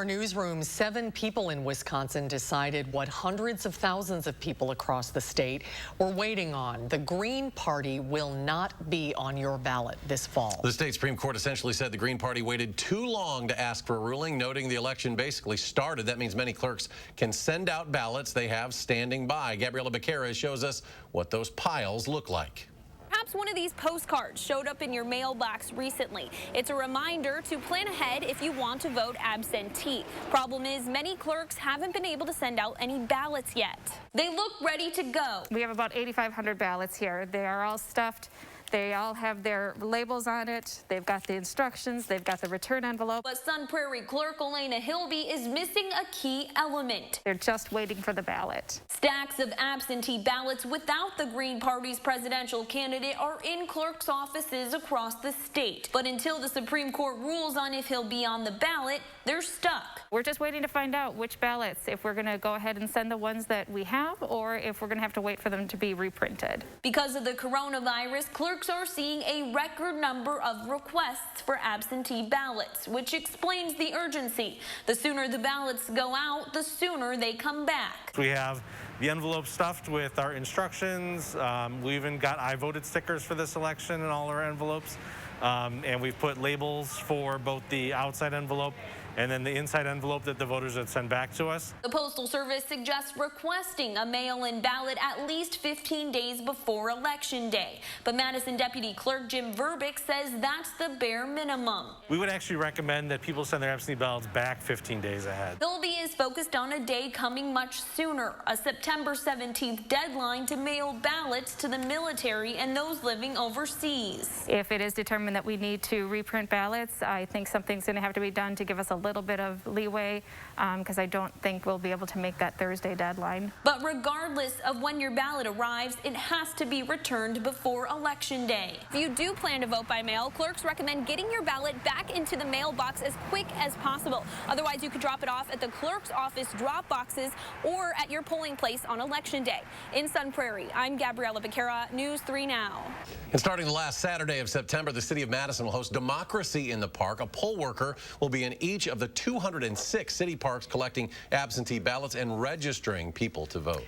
Our newsroom, 7 people in Wisconsin decided what hundreds of thousands of people across the state were waiting on. The Green Party will not be on your ballot this fall. The state Supreme Court essentially said the Green Party waited too long to ask for a ruling, noting the election basically started. That means many clerks can send out ballots they have standing by. Gabriela Becerra shows us what those piles look like. Perhaps one of these postcards showed up in your mailbox recently. It's a reminder to plan ahead if you want to vote absentee. Problem is, many clerks haven't been able to send out any ballots yet. They look ready to go. We have about 8,500 ballots here. They are all stuffed. They all have their labels on it. They've got the instructions. They've got the return envelope. But Sun Prairie clerk Elena Hilby is missing a key element. They're just waiting for the ballot. Stacks of absentee ballots without the Green Party's presidential candidate are in clerks' offices across the state. But until the Supreme Court rules on if he'll be on the ballot, they're stuck. We're just waiting to find out which ballots, if we're going to go ahead and send the ones that we have, or if we're going to have to wait for them to be reprinted. Because of the coronavirus, clerks are seeing a record number of requests for absentee ballots, which explains the urgency. The sooner the ballots go out, the sooner they come back. We have the envelope stuffed with our instructions. We even got I voted stickers for this election in all our envelopes. And we've put labels for both the outside envelope and then the inside envelope that the voters would send back to us. The Postal Service suggests requesting a mail-in ballot at least 15 days before Election Day. But Madison Deputy Clerk Jim Verbick says that's the bare minimum. We would actually recommend that people send their absentee ballots back 15 days ahead. Hilby is focused on a day coming much sooner, a September 17th deadline to mail ballots to the military and those living overseas. If it is determined that we need to reprint ballots, I think something's going to have to be done to give us a little bit of leeway, because I don't think we'll be able to make that Thursday deadline. But regardless of when your ballot arrives, it has to be returned before Election Day. If you do plan to vote by mail, clerks recommend getting your ballot back into the mailbox as quick as possible. Otherwise, you could drop it off at the clerk's office drop boxes or at your polling place on Election Day. In Sun Prairie, I'm Gabriela Becerra, News 3 Now. And starting the last Saturday of September, the city of Madison will host Democracy in the Park. A poll worker will be in each of the 206 city parks collecting absentee ballots and registering people to vote.